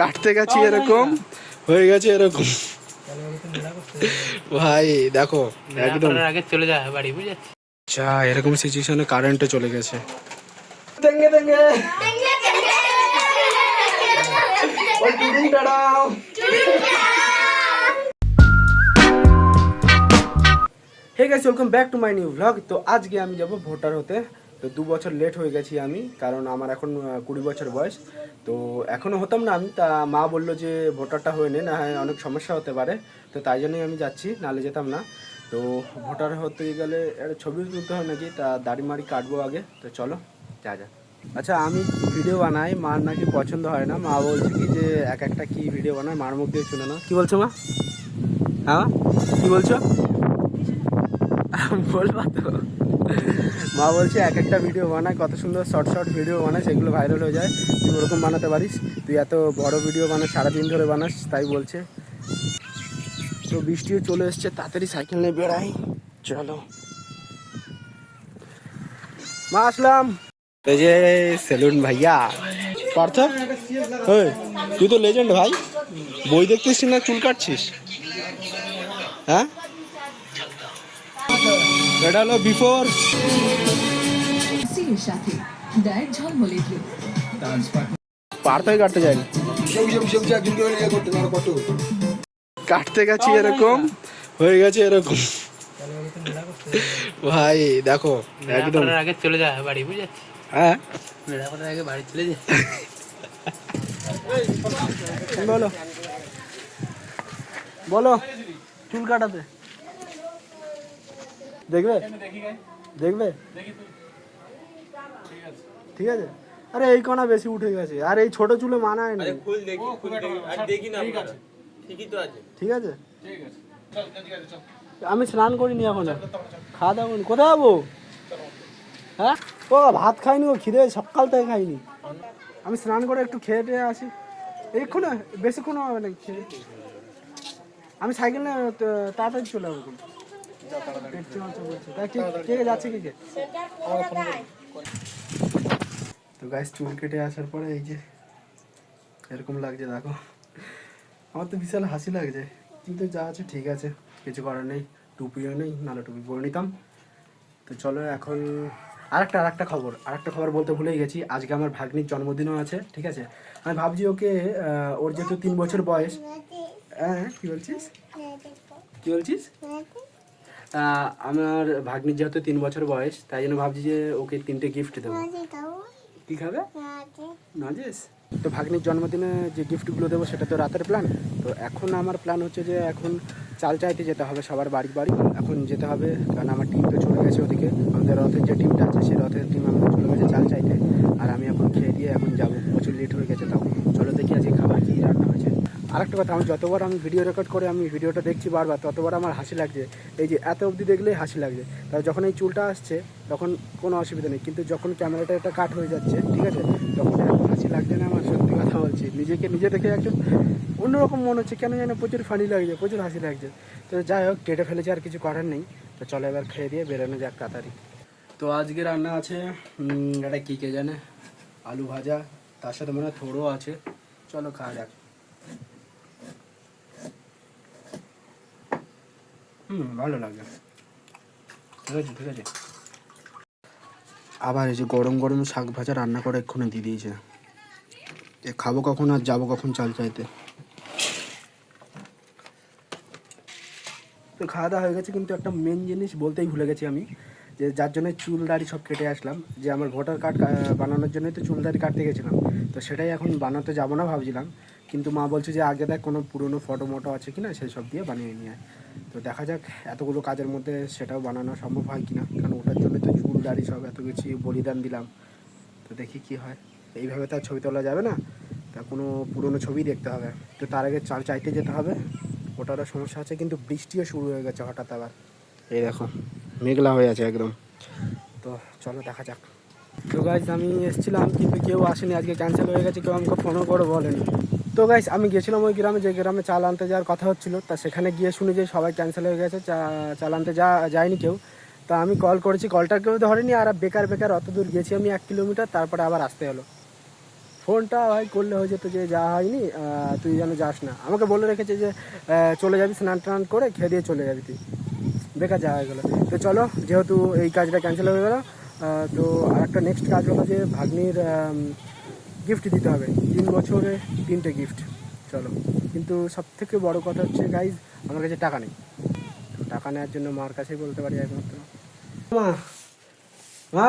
কাটতে গেছি এরকম হয়ে গেছে এরকম ভাই দেখো একদম আগে চলে যায় বাড়ি বুঝেছি। আচ্ছা এরকম সিচুয়েশনে কারেন্টে চলে গেছে। তেঙ্গে তেঙ্গে ওই টুডিং টাড়াও। Hey guys welcome back to my new vlog. তো আজকে আমি যাব ভোটার হতে। তো 2 বছর লেট হয়ে গেছি আমি, কারণ আমার এখন 20 বছর বয়স। তো এখনও হতাম না আমি, তা মা বললো যে ভোটারটা হয়ে নে, না হয় অনেক সমস্যা হতে পারে। তো তাই জন্যই আমি যাচ্ছি, নাহলে যেতাম না। তো ভোটার হতে গেলে একটা ছবি তুলতে হয় নাকি, তা দাড়ি মাড়ি কাটবো আগে। তো চলো যা যা। আচ্ছা আমি ভিডিও বানাই, মার নাকি পছন্দ হয় না। মা বলছে কি যে একটা কি ভিডিও বানায়, মার মুখ দিয়ে শুনে না। কি বলছো মা? হ্যাঁ কি বলছো? বলবা তো। মা বলছে একটা ভিডিও বানায়, কত সুন্দর শর্ট শর্ট ভিডিও বানায়, সেগুলো ভাইরাল হয়ে যায়। তুই ওরকম বানাতে পারিস, তুই এত বড় ভিডিও বানাস, সারাদিন ধরে বানাস, তাই বলছে। তো বৃষ্টিও চলে এসছে, তাড়াতাড়ি সাইকেল নিয়ে বেড়াই। চলো মা আসলাম। এই যে সেলুন ভাইয়া পার্থ, তুই তো লেজেন্ড ভাই, বই দেখতেছিস না চুল কাটছিস? হ্যাঁ এটা হলো বিফোর। পার্থই কাটতে যায়নি, কাটতে গেছি এরকম হয়ে গেছে এরকম ভাই দেখো একদম আগে চলে যায় বাড়ি বুঝেছি। হ্যাঁ আগে বাড়ি চলে যায়। বলো বলো চুল কাটাতে দেখবে দেখবে ঠিক আছে। আরে এই কণা বেশি উঠে গেছে, আর এই ছোট চুলে মানায় না। ঠিক আছে আমি স্নান করিনি এখন, খাওয়া দাওয়া করিনি। কোথায় যাবো? হ্যাঁ ও ভাত খাইনি, ও খিদে সকাল থেকে খাইনি। আমি স্নান করে একটু খেয়ে টেয়ে আসি, এইক্ষণে বেশিক্ষণ হবে না খেয়ে। আমি সাইকেল নিয়ে তাড়াতাড়ি চলে যাবো। কে যাচ্ছে কে? তো গাইস চুল কেটে আসার পরে এই যে এরকম লাগছে দেখো। আমার তো বিশাল হাসি লাগছে, কিন্তু যা আছে ঠিক আছে, কিছু করার নেই। টুপিও নেই, নাহলে টুপি পরে নিতাম। তো চলো এখন আরেকটা খবর বলতে ভুলেই গেছি। আজকে আমার ভাগ্নির জন্মদিনও আছে, ঠিক আছে। আমি ভাবছি ওকে, ওর যেহেতু 3 বছর বয়স। হ্যাঁ কি বলছিস? আমার ভাগ্নির যেহেতু 3 বছর বয়স, তাই জন্য ভাবছি যে ওকে 3টে গিফট দেবো। কি খাবে? নাজেস। তো ভাগ্নির জন্মদিনে যে গিফটগুলো দেবো সেটা তো রাতের প্ল্যান। তো এখন আমার প্ল্যান হচ্ছে যে এখন চাল চাইতে যেতে হবে সবার বাড়ি এখন যেতে হবে, কারণ আমার টিম তো চলে গেছে ওদিকে। আমাদের রথের যে টিমটা আছে সেই রথের টিম আমাদের চলে গেছে চাল চাইতে। আর আমি এখন খেয়ে দিয়ে এখন যাবো, প্রচুর লেট হয়ে গেছে। তখন চলো দেখি আজকে খাবার কী রান্না হয়েছে। আরেকটা কথা, আমি যতবার আমি ভিডিও রেকর্ড করে আমি ভিডিওটা দেখছি বারবার, ততবার আমার হাসি লাগছে। এই যে এত অবধি দেখলেই হাসি লাগছে, তাই যখন এই চুলটা আসছে তখন কোনো অসুবিধা নেই, কিন্তু যখন ক্যামেরাটা এটা কাট হয়ে যাচ্ছে, ঠিক আছে, তখন এত হাসি লাগছে না আমার। সত্যি কথা বলছি, নিজে দেখে একদম অন্যরকম মনে হচ্ছে, কেন জানি প্রচুর ফানি লাগছে, প্রচুর হাসি লাগছে। তো যাই হোক, কেটে ফেলেছি, আর কিছু করার নেই। তো চলো এবার খেয়ে দিয়ে বেরোনো যাক তাড়াতাড়ি। তো আজকে রান্না আছে এটা কী কে জানে, আলু ভাজা, তার সাথে মনে হয় থোড়ও আছে। চলো খাওয়া যাক। ভালো লাগে, ঠিক আছে। আবার এই যে গরম গরম শাক ভাজা রান্না করে এক্ষুনি দিয়ে দিয়েছে। খাবো কখন আর যাবো কখন চাল চাইতে। তো খাওয়া দাওয়া হয়ে গেছে, কিন্তু একটা মেন জিনিস বলতেই ভুলে গেছি আমি, যে যার জন্য চুল দাড়ি সব কেটে আসলাম, যে আমার ভোটার কার্ড বানানোর জন্যই তো চুল দাড়ি কাটতে গেছিলাম। তো সেটাই এখন বানাতে যাবো না ভাবছিলাম, কিন্তু মা বলছে যে আগে দেখ কোনো পুরনো ফটো মোটো আছে কিনা, সেই সব দিয়ে বানিয়ে নিয়ে। তো দেখা যাক এতগুলো কাজের মধ্যে সেটাও বানানো সম্ভব হয় কিনা, কারণ ওটার জন্য তো চুল দাড়ি সব এত কিছু বলিদান দিলাম। তো দেখি কি হয়। এইভাবে তো আর ছবি তোলা যাবে না, তা কোনো পুরনো ছবি দেখতে হবে। তো তার আগে চাল চাইতে যেতে হবে, ওটারও সমস্যা আছে। কিন্তু বৃষ্টিও শুরু হয়ে গেছে হঠাৎ আবার, এই দেখো মেঘলা হয়ে আছে একদম। তো চলো দেখা যাক। তো গাইজ আমি এসেছিলাম, কিন্তু কেউ আসেনি, আজকে ক্যান্সেল হয়ে গেছে, কেউ আমাকে ফোনও করে বলেনি। তো গাইজ আমি গেছিলাম ওই গ্রামে, যে গ্রামে চাল আনতে যাওয়ার কথা হচ্ছিলো, তা সেখানে গিয়ে শুনি যে সবাই ক্যান্সেল হয়ে গেছে, চাল আনতে যায়নি কেউ। তা আমি কল করেছি, কলটা কেউ ধরেনি, আর বেকার অত দূর গেছি আমি 1 কিলোমিটার, তারপরে আবার আসতে হলো। ফোনটা ভাই করলে হয়ে যেত যে যা হয়নি, তুই যেন যাস না। আমাকে বলে রেখেছে যে চলে যাবি, স্নান টান করে খেয়ে দিয়ে চলে যাবি তুই। বেকার যাওয়া হয়ে গেলো। তো চলো, যেহেতু এই কাজটা ক্যান্সেল হয়ে গেলো, তো আর একটা নেক্সট কাজ হলো যে ভাগ্নির গিফট দিতে হবে। 3 বছরে 3টে গিফট। চলো, কিন্তু সব থেকে বড় কথা হচ্ছে গাইজ, আমার কাছে টাকা নেই। তো টাকা নেওয়ার জন্য মার কাছেই বলতে পারি একমাত্র। মা, মা,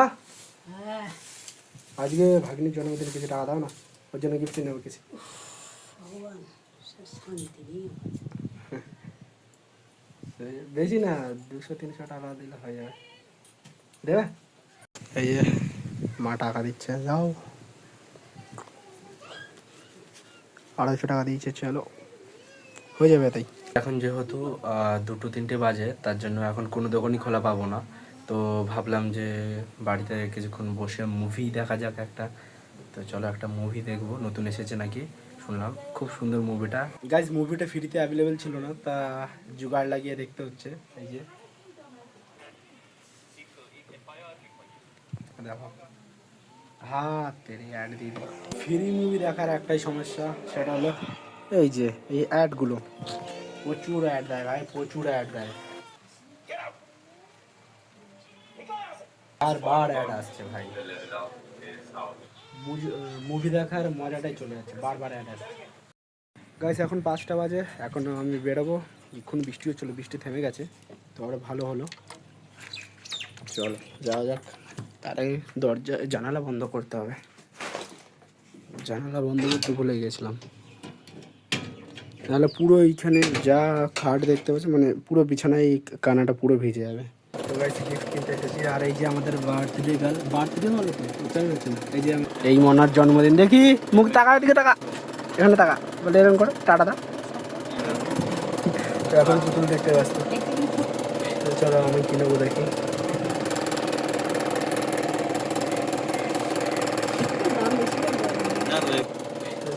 আজকে ভাগ্নির জন্মদিনে কিছু টাকা দাও না, ওর জন্য গিফট নেবো কিছু। বেশি না, 200-300 টাকা দিলে হয়ে যাবে। দেবে? এই যে মা টাকা দিচ্ছে, যাও। 250 টাকা দিয়েছে, চলো হয়ে যাবে তাই। এখন যেহেতু 2-3টে বাজে, তার জন্য এখন কোনো দোকানই খোলা পাবো না। তো ভাবলাম যে বাড়িতে কিছুক্ষণ বসে মুভি দেখা যাক একটা। তো চলো একটা মুভি দেখবো, নতুন এসেছে নাকি শুনলাম, খুব সুন্দর মুভিটা। গাইজ মুভিটা ফ্রিতে অ্যাভেলেবেল ছিল না, তা জুগাড় লাগিয়ে দেখতে হচ্ছে। এই যে দেখো, হ্যাঁ তেরি অ্যাড দিয়ে দিই। ফ্রি মুভি দেখার একটাই সমস্যা, সেটা হলো এই যে এই অ্যাডগুলো, প্রচুর অ্যাড দেয় ভাই, প্রচুর অ্যাড দেয়, বারবার অ্যাড আসছে ভাই। মুভি দেখার মজাটাই চলে যাচ্ছে, বারবার অ্যাড আসছে। গাইস এখন 5টা বাজে, এখন আমি বেরোবো। এখন বৃষ্টি হচ্ছিলো, বৃষ্টি থেমে গেছে, তো আরও ভালো হলো। চলো যাওয়া যাক। তার আগে দরজা জানালা বন্ধ করতে হবে, জানালা বন্ধ করতে ভুলে গেছিলাম। নাহলে পুরো এইখানে যা খাট দেখতে পাচ্ছি, মানে পুরো বিছানায় এই কানাটা পুরো ভিজে যাবে। তো গাইস গিফট কিনতে এসেছি, আর এই যে আমাদের বার্থডে গার্ল, বার্থডে বলো তো বুঝতে পারছি না, এই যে এই মনার জন্মদিন। দেখি মুখ টাকা, দিকে টাকা, এখানে টাকা বলে এরকম করে টাটা দা। তো এখন পুতুল দেখতে ব্যস্ত। তো চলো আমি কিনবো, দেখি।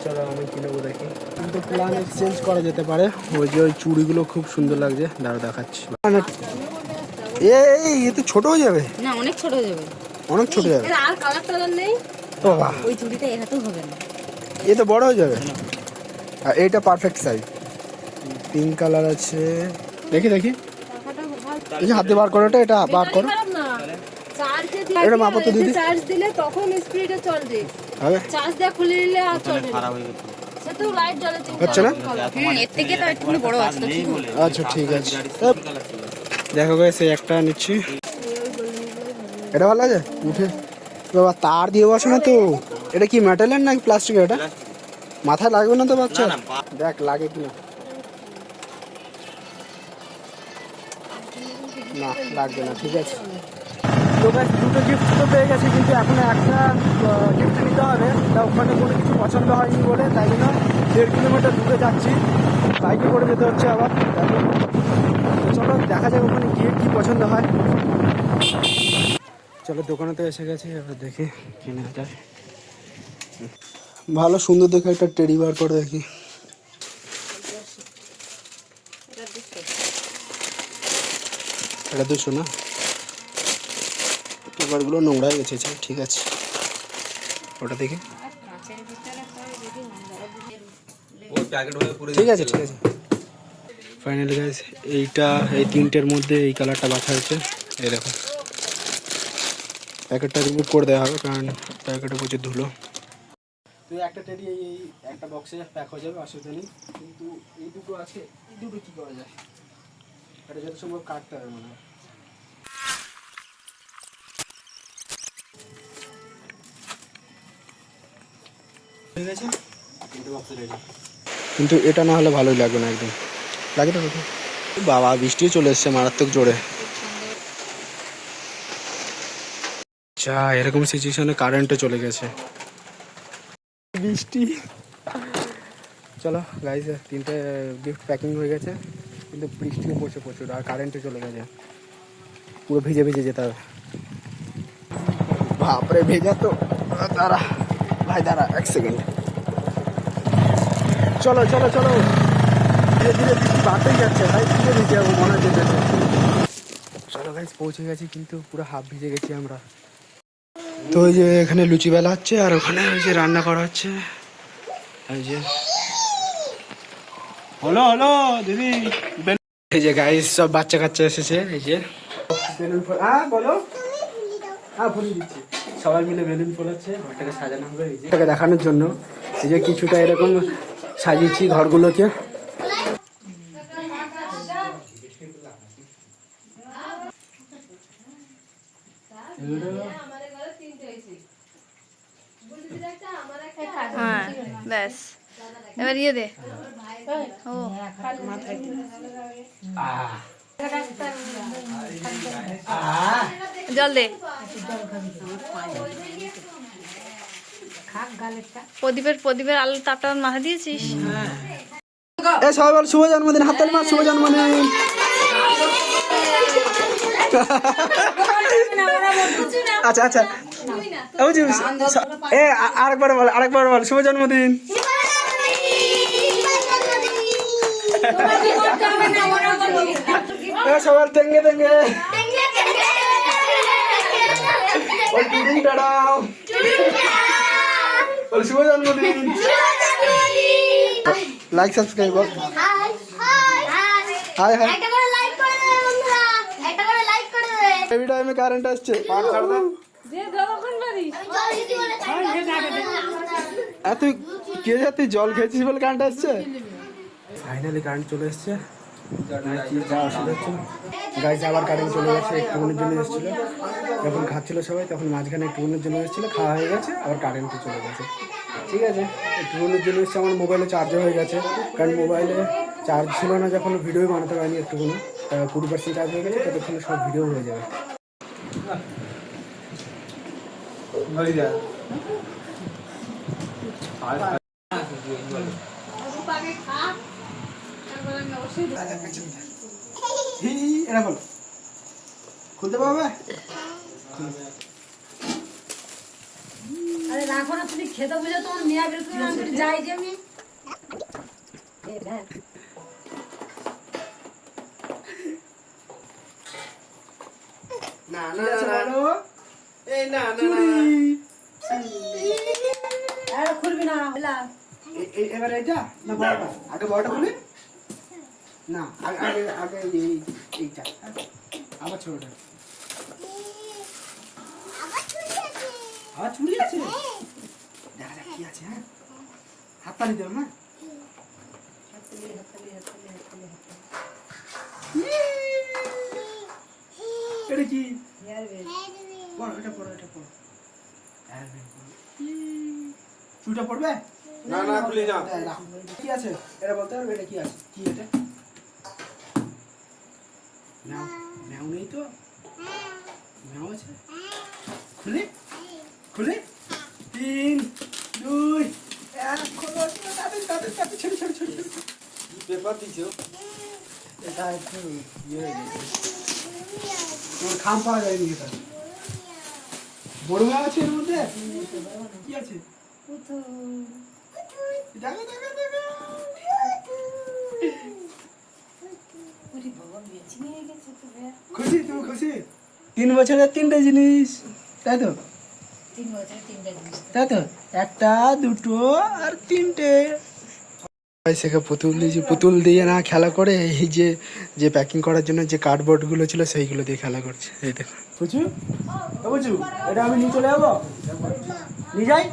চলো আমি কিনবো, দেখি। কিন্তু প্ল্যান এক্সচেঞ্জ করা যেতে পারে। ওই যে ওই চুড়িগুলো খুব সুন্দর লাগছে, দাঁড়া দেখাচ্ছি। এই তো ছোট হয়ে যাবে না, অনেক ছোট হয়ে যাবে, অনেক ছোট যাবে। আর কালার টালার নেই, বাবা ওই চুড়িটা এটাতেও হবে না, এ তো বড় হয়ে যাবে। আর এইটা পারফেক্ট সাইজ, পিঙ্ক কালার আছে। দেখি দেখি, এই যে হাতে বার করাটা, এটা বার করো। এটা মাপো তো দিদি। চার্জ দিলে তখন স্পিডে চলবে, হবে চার্জ দিয়ে খুলে নিলে আর চলবে না। সেটাও লাইট জ্বলে, হচ্ছে না? এর থেকে তো একটু বড় আসছে। আচ্ছা ঠিক আছে, দেখো গাইস এই একটা নিচ্ছি। এটা ভালো আছে, উঠে বাবা তার দিয়ে বসে না তো। এটা কি মেটালের নাকি প্লাস্টিকের? এটা মাথায় লাগবে না তো বাচ্চা? দেখ লাগে কিনা। না লাগবে না, ঠিক আছে। তো গাইস দুটো গিফট তো পেয়ে গেছি, কিন্তু এখন একটা গিফট নিতে হবে। তা ওখানে কোনো কিছু পছন্দ হয়নি বলে, তাই জন্য 1.5 কিলোমিটার দূরে যাচ্ছি, বাইকে করে যেতে হচ্ছে আবার। চলো দেখা যাক ওখানে গিয়ে কি পছন্দ হয়। চলো দোকানে তো এসে গেছি, এবার দেখি কি নেওয়া যায়। ভালো সুন্দর দেখে একটা টেডি বার করে দেখি। এটা 200 না, পেপারগুলো নোংরা হয়ে গেছে, ঠিক আছে ওটা দেখি। ঠিক আছে ঠিক আছে। ফাইনালি গাইস এইটা, এই 3টের মধ্যে এই কালারটা বাছা হয়েছে। এই দেখো, প্যাকেটটা রিমুভ করে দেওয়া হবে, কারণ প্যাকেটে প্রচুর ধুলো। তো একটা টেডি এই একটা বক্সে প্যাক হয়ে যাবে, অসুবিধা নেই। কিন্তু এই দুটো আছে, এই দুটো কী করা যায়? এটা যত সম্ভব কাটতে হবে মনে হয়। ঠিক আছে, কিন্তু এটা না হলে ভালোই লাগবে না একদম। লাগে তো কোথাও বাবা, বৃষ্টিও চলে এসছে মারাত্মক জোরে। আচ্ছা এরকম সিচুয়েশনে কারেন্টও চলে গেছে, বৃষ্টি। চলো গাইস 3টে গিফট প্যাকিং হয়ে গেছে, কিন্তু বৃষ্টিও পড়ছে প্রচুর, আর কারেন্টও চলে গেছে। পুরো ভিজে ভিজে যেতে হবে। বাপরে ভেজা তো। দাঁড়া ভাই, দাঁড়া 1 সেকেন্ড। চলো চলো চলো, ধীরে ধীরে বৃষ্টি বাড়তেই যাচ্ছে ভাই, ভিজে ভিজে যাবো মনে হচ্ছে। চলো গাইস পৌঁছে গেছি, কিন্তু পুরো হাফ ভিজে গেছি আমরা। তো ওই যে এখানে লুচি বেলা হচ্ছে আর ওখানে ওই যে রান্না করা হচ্ছে। এই যে হলো হলো দিদি, এই যে গাইস সব বাচ্চা কাচ্চা এসেছে। এই যে বেলুন হ্যাঁ বলো, হ্যাঁ ফুলিয়ে দিচ্ছি। সবাই মিলে বেলুন ফোলাচ্ছে, ঘরটাকে সাজানো হবে এই যে এটাকে দেখানোর জন্য। এই যে কিছুটা এরকম সাজিয়েছি ঘরগুলোকে। হ্যাঁ ব্যাস, এবার ইয়ে দে। ও জল দে। প্রদীপের আলুর তাপটা মাথা দিয়েছিস? এ সবাই বল শুভ জন্মদিন, হাততালি মার, শুভ জন্মদিন। আচ্ছা আচ্ছা এ আরেকবার বল শুভ জন্মদিন। সবার টেঙ্গে টেঙ্গে শুভ জন্মদিন। লাইক সাবস্ক্রাইব বল। হাই হাই, এই টাইমে কারেন্ট আসছে। এত কে যাতে জল খেয়েছিস বলে কারেন্ট আসছে। ফাইনালি কারেন্ট চলে এসছে। যা অসুবিধা হচ্ছে গাইজ, আবার কারেন্ট চলে গেছে। একটুখানির জন্য এসেছিল, যখন খাচ্ছিল সবাই তখন মাঝখানে একটুখানির জন্য এসেছিল, খাওয়া হয়ে গেছে, আবার কারেন্টও চলে গেছে। ঠিক আছে, একটুখানির জন্য এসছে। আমার মোবাইলে চার্জও হয়ে গেছে, কারণ মোবাইলে চার্জ ছিল না যখন ভিডিও বানাতে পারিনি। একটুখানি 20% চার্জ হয়ে গেছে, ততক্ষণে সব ভিডিও হয়ে যাবে। এটা বল, খুলতে পারবে? আরে রাখো না, তুমি খেতে বুঝে তোমার মেয়া বের করে আমি যাই যে আমি না না না এই না না আর খুলবি না হলা। এবার এটা না বড়টা, আগে বড়টা খুলি না, আগে আগে আগে এইটা, আবার ছোটটা। আবার চুড়ি আছে, দেখা যাক কি আছে। হ্যাঁ হাততালি দেব। হ্যাঁ এটা কি? পড়ো, এটা পড়ো, এটা পড়ো। চুটা পড়বে না? না খুলি না। কি আছে এটা বলতে পারবে? এটা কি আছে? কি এটা? ম্যাও ম্যাও নেই তো? ম্যাও আছে? খুলি খুলি 3 2 1 খোলো। তাতে ছেড়ে পেপার দিছো। এটা একটু ইয়ে হয়ে গেছে, তোমার খাম পাওয়া যায়নি। এটা বড় ম্যাও আছে এর মধ্যে? কি আছে? দেখা দেখা দেখা খুশি? তুমি খুশি? 3 বছরের 3টে জিনিস, তাই তো? 3 বছরে 3টা জিনিস, তাই তো? একটা, দুটো আর 3টে। সেকে পুতুল দিয়ে না খেলা করে, এই যে প্যাকিং করার জন্য যে কার্ডবোর্ডগুলো ছিল সেইগুলো দিয়ে খেলা করছে। এই দেখো বুঝু, বুঝু এটা আমি নিয়ে চলে যাবো? নিয়ে যাই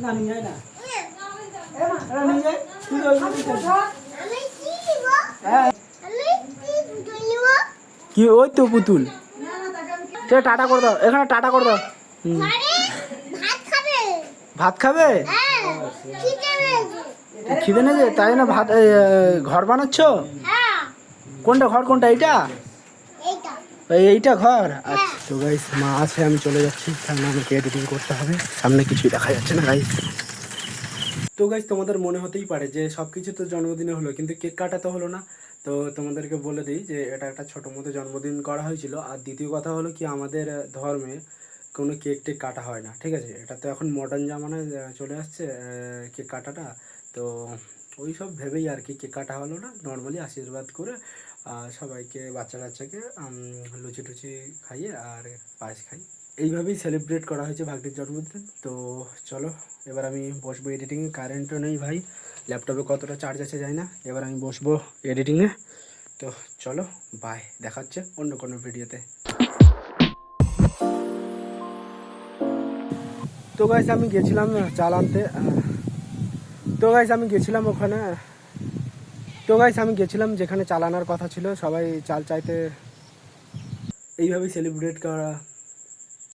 না? নিয়ে যাই না, এটা নিয়ে যাই। হ্যাঁ কি ওই তো পুতুল। টাটা করে দাও, এখানে টাটা করে দাও। ভাত খাবে? খিদে নেই যে, তাই না ভাত ঘর বানাচ্ছ? কোনটা ঘর, কোনটা? এইটা এইটা ঘর? আচ্ছা তো গাইস মা আছে, আমি চলে যাচ্ছি, কারণ আমাকে এডিটিং করতে হবে, সামনে কিছুই দেখা যাচ্ছে না গাইস। তো গাইস তোমাদের মনে হতেই পারে যে সব কিছু তো জন্মদিনে হলো, কিন্তু কেক কাটা তো হলো না। তো তোমাদেরকে বলে দিই যে এটা একটা ছোটো মতো জন্মদিন করা হয়েছিল। আর দ্বিতীয় কথা হলো কি, আমাদের ধর্মে কোনো কেক টেক কাটা হয় না। ঠিক আছে, এটা তো এখন মডার্ন জামানায় চলে আসছে কেক কাটাটা। তো ওই সব ভেবেই আর কি কেক কাটা হলো না, নর্মালি আশীর্বাদ করে সবাইকে, বাচ্চা কাচ্চাকে লুচি টুচি খাইয়ে আর পায়েস খাই, এইভাবেই সেলিব্রেট করা হয়েছে ভাগ্নির জন্মদিন। তো চলো এবার আমি বসবো এডিটিংয়ে, কারেন্টও নেই ভাই, ল্যাপটপে কতটা চার্জ আছে যায় না। এবার আমি বসবো এডিটিংয়ে। তো চলো বাই, দেখা হচ্ছে অন্য কোনো ভিডিওতে। তো গাইস আমি গেছিলাম চাল আনতে, তো গাইস আমি গেছিলাম ওখানে, তো গাইস আমি গেছিলাম যেখানে চাল আনার কথা ছিল, সবাই চাল চাইতে। এইভাবেই সেলিব্রেট করা